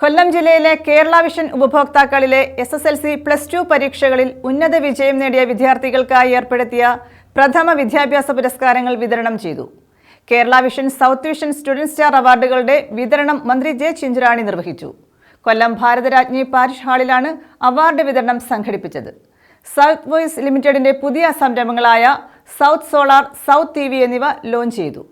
കൊല്ലം ജില്ലയിലെ Kerala vision ഉപഭോക്താക്കളിലെ SSLC +2 പരീക്ഷകളിൽ ഉന്നത വിജയം നേടിയ വിദ്യാർത്ഥികൾക്കായി ഏർപ്പെടുത്തിയ പ്രഥമ വിദ്യാഭ്യാസ പുരസ്കാരങ്ങൾ വിതരണം ചെയ്തു. Kerala vision south vision student star അവാർഡുകളുടെ വിതരണം മന്ത്രി ജെ ചിഞ്ചുറാണി നിർവഹിച്ചു. കൊല്ലം ഭാരതരാജ്ഞി പാരിഷ് ഹാളിലാണ് അവാർഡ് വിതരണം സംഘടിപ്പിച്ചത്. സൗത്ത് വോയിസ് ലിമിറ്റഡിന്റെ പുതിയ സംരംഭങ്ങളായ സൗത്ത് സോളാർ, സൗത്ത് TV എന്നിവ ലോഞ്ച് ചെയ്തു.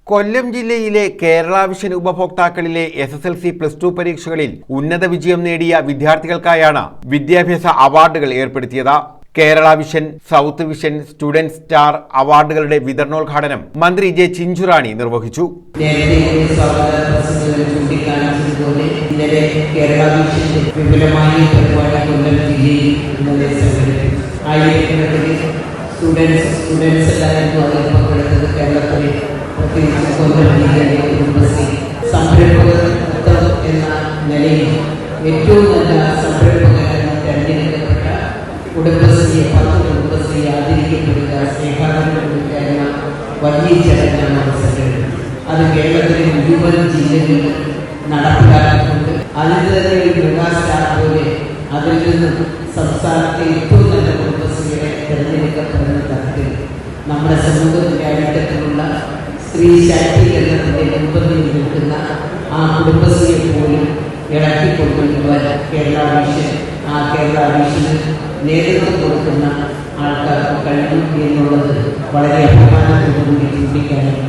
കൊല്ലം ജില്ലയിലെ കേരള വിഷൻ ഉപഭോക്താക്കളിലെ SSLC +2 പരീക്ഷകളിൽ ഉന്നത വിജയം നേടിയ വിദ്യാർത്ഥികൾക്കായാണ് വിദ്യാഭ്യാസ അവാർഡുകൾ ഏർപ്പെടുത്തിയത്. Kerala vision south vision student star അവാർഡുകളുടെ വിതരണോദ്ഘാടനം മന്ത്രി ജെ ചിഞ്ചുറാണി നിർവഹിച്ചു. സംരംഭകത്വം എന്ന നിലയിൽ ഏറ്റവും നല്ല സംരംഭകരായി തെരഞ്ഞെടുക്കപ്പെട്ട കുടുംബശ്രീയെ 10 കുടുംബശ്രീയെ ആദരിക്കപ്പെടുക, സ്നേഹാദരം കൊടുക്കുക എന്ന വലിയ ചടങ്ങാണ് അവർ സംഘടിപ്പിച്ചത്. അത് കേരളത്തിലെ മുഴുവൻ ജില്ലകളിൽ നടപ്പിലാക്കിക്കൊണ്ട് അതിന് തന്നെ ഒരു മെഗാസ്റ്റാർ പോലെ അതിൽ നിന്നും സംസ്ഥാനത്തെ ഏറ്റവും നല്ല കുടുംബശ്രീകളെ തിരഞ്ഞെടുക്കപ്പെടുന്ന തരത്തിൽ നമ്മുടെ സമൂഹത്തിന്റെ അടിത്തട്ടിലുള്ള സ്ത്രീ ശാക്തീകരണത്തിന്റെ മുൻപന്തിയിൽ നിൽക്കുന്ന ആ കുടുംബശ്രീയെ പോലും ഇളക്കിക്കൊണ്ടുവരുവാൻ കേരള വിഷന് നേതൃത്വം കൊടുക്കുന്ന ആൾക്കാർക്ക് കഴിയും എന്നുള്ളത് വളരെ അഭിമാനത്തോടുകൂടി ചൂണ്ടിക്കാനായി.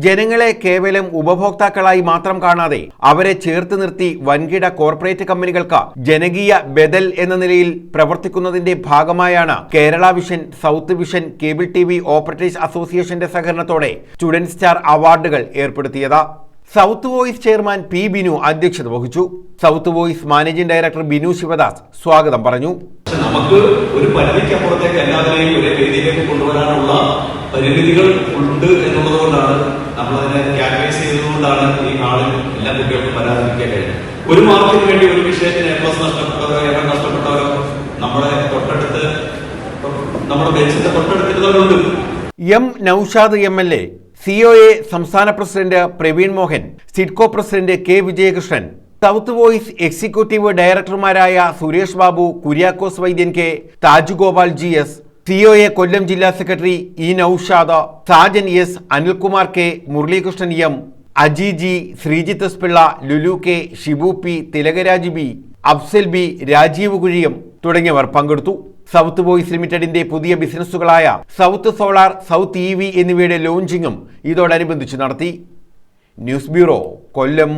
ജനങ്ങളെ കേവലം ഉപഭോക്താക്കളായി മാത്രം കാണാതെ അവരെ ചേർത്ത് നിർത്തി വൻകിട കോർപ്പറേറ്റ് കമ്പനികൾക്ക് ജനകീയ ബദൽ എന്ന നിലയിൽ പ്രവർത്തിക്കുന്നതിന്റെ ഭാഗമായാണ് Kerala vision south vision cable TV operators അസോസിയേഷന്റെ സഹകരണത്തോടെ സ്റ്റുഡന്റ് സ്റ്റാർ അവാർഡുകൾ ഏർപ്പെടുത്തിയത്. South voice chairman P. Binu അധ്യക്ഷത വഹിച്ചു. South voice managing director Binu Sivadas സ്വാഗതം പറഞ്ഞു. നമുക്ക് ഒരു പരിധിക്കപ്പുറത്തേക്ക് എല്ലാവരെയും ഒരേ വേദിയിലേക്ക് കൊണ്ടുവരാനുള്ള പരിമിതികൾ ഉണ്ട് എന്നുള്ളത് കൊണ്ടാണ് നമ്മളതിനെ ക്യാൻവൈസ് ചെയ്തതുകൊണ്ടാണ് ഈ ഹാളിൽ എല്ലാ കുട്ടികൾക്കും വരാതിരിക്കാൻ കഴിഞ്ഞത്. ഒരു മാർക്കിന് വേണ്ടി ഒരു വിഷയത്തിന് A+ നഷ്ടപ്പെട്ടവരോ നമ്മുടെ ബെഞ്ചിന്റെ തൊട്ടടുത്തിരുന്നവരുണ്ട്. M. നൌഷാദ് MLA, COA സംസ്ഥാന president Praveen Mohan, SIDCO president K. Vijayakrishnan, south voice executive ഡയറക്ടർമാരായ Suresh Babu, Kuriakose Vaidyan K, Thajugopal GS, COA Kollam ജില്ലാ secretary E. Naushad, Sajan S, Anilkumar K, Muralikrishnan M, Aji G, Sreejith S. Pillai, Lulu K, Shibu P, Thilakaraj B, Afsal B, Rajeev Kuzhiyam തുടങ്ങിയവർ പങ്കെടുത്തു. സൗത്ത് വോയിസ് ലിമിറ്റഡിന്റെ പുതിയ ബിസിനസ്സുകളായ സൗത്ത് സോളാർ, സൗത്ത് TV എന്നിവയുടെ ലോഞ്ചിങ്ങും ഇതോടനുബന്ധിച്ച് നടത്തി. ന്യൂസ് ബ്യൂറോ, കൊല്ലം.